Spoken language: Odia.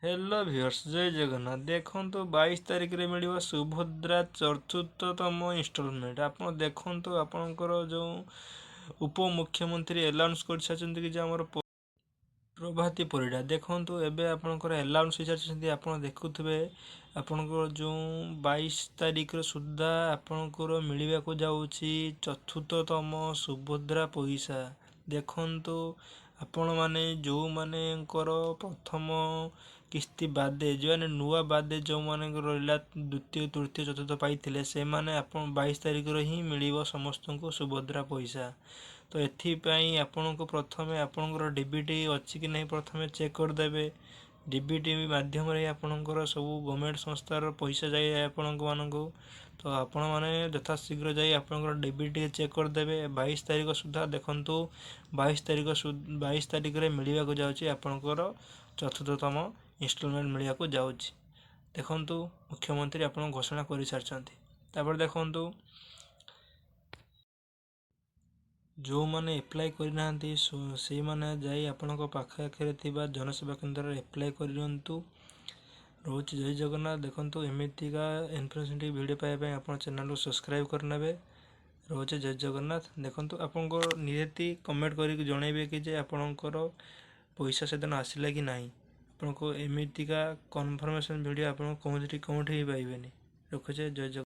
हेलो व्यूअर्स, जय जगन्नाथ। देखो 22 तारिख मिलिବ सुभद्रा चतुर्थतम इनस्टॉलमेंट। ଆପଣ ଦେଖନ୍ତୁ ଆପଣଙ୍କର ଯେଉଁ ଉପମୁଖ୍ୟମନ୍ତ୍ରୀ ଆନାଉନ୍ସ କରିସାରିଛନ୍ତି କି ଯେ ଆମର ପ୍ରଭାତୀ ପରିଡ଼ା ଦେଖନ୍ତୁ ଏବେ ଆପଣଙ୍କର ଆନାଉନ୍ସ ହୋଇସାରିଛନ୍ତି। ଆପଣ ଦେଖୁଥିବେ ଆପଣଙ୍କର ଯେଉଁ 22 ତାରିଖ ସୁଦ୍ଧା ଆପଣଙ୍କର ମିଳିବାକୁ ଯାଉଛି ଚତୁର୍ଥତମ ସୁଭଦ୍ରା ପଇସା। ଦେଖନ୍ତୁ ଆପଣମାନେ ଯେଉଁମାନଙ୍କର ପ୍ରଥମ କିସ୍ତି ବାଦେ ଯେଉଁମାନେ ନୂଆ ବାଦେ ଯେଉଁମାନଙ୍କର ରହିଲା ଦ୍ୱିତୀୟ ତୃତୀୟ ଚତୁର୍ଥ ପାଇଥିଲେ ସେମାନେ ଆପଣ 22 ତାରିଖରେ ହିଁ ମିଳିବ ସମସ୍ତଙ୍କୁ ସୁଭଦ୍ରା ପଇସା। ତ ଏଥିପାଇଁ ଆପଣଙ୍କୁ ପ୍ରଥମେ ଆପଣଙ୍କର ଡିବିଟି ଅଛି କି ନାହିଁ ପ୍ରଥମେ ଚେକ୍ କରିଦେବେ। ଡିବିଟି ମାଧ୍ୟମରେ ଆପଣଙ୍କର ସବୁ ଗଭର୍ଣ୍ଣମେଣ୍ଟ ସଂସ୍ଥାର ପଇସା ଯାଏ ଆପଣଙ୍କ ମାନଙ୍କୁ। ତ ଆପଣମାନେ ଯଥାଶୀଘ୍ର ଯାଇ ଆପଣଙ୍କର ଡିବିଟି ଚେକ୍ କରିଦେବେ। 22 ତାରିଖ ସୁଦ୍ଧା ଦେଖନ୍ତୁ 22 ତାରିଖରେ ମିଳିବାକୁ ଯାଉଛି ଆପଣଙ୍କର ଚତୁର୍ଥତମ ଇନଷ୍ଟଲମେଣ୍ଟ ମିଳିବାକୁ ଯାଉଛି। ଦେଖନ୍ତୁ ମୁଖ୍ୟମନ୍ତ୍ରୀ ଆପଣଙ୍କୁ ଘୋଷଣା କରିସାରିଛନ୍ତି। ତାପରେ ଦେଖନ୍ତୁ ଯେଉଁମାନେ ଆପ୍ଲାଏ କରିନାହାନ୍ତି ସେଇମାନେ ଯାଇ ଆପଣଙ୍କ ପାଖରେ ଥିବା ଜନସେବା କେନ୍ଦ୍ରରେ ଆପ୍ଲାଏ କରିନିଅନ୍ତୁ। ରହୁଛି ଜୟ ଜଗନ୍ନାଥ। ଦେଖନ୍ତୁ ଏମିତିକା ଇନଫର୍ମେଟିଭ୍ ଭିଡ଼ିଓ ପାଇବା ପାଇଁ ଆପଣ ଚ୍ୟାନେଲକୁ ସବସ୍କ୍ରାଇବ୍ କରିନେବେ। ରହୁଛି ଜୟ ଜଗନ୍ନାଥ। ଦେଖନ୍ତୁ ଆପଣଙ୍କ ନିହାତି କମେଣ୍ଟ କରିକି ଜଣାଇବେ କି ଯେ ଆପଣଙ୍କର ପଇସା ସେଦିନ ଆସିଲା କି ନାହିଁ। ଆପଣଙ୍କୁ ଏମିତିକା କନଫର୍ମେସନ୍ ଭିଡ଼ିଓ ଆପଣ କେଉଁଠି ବି ପାଇବେନି। ରଖୁଛି ଜୟ ଜଗନ୍ନାଥ।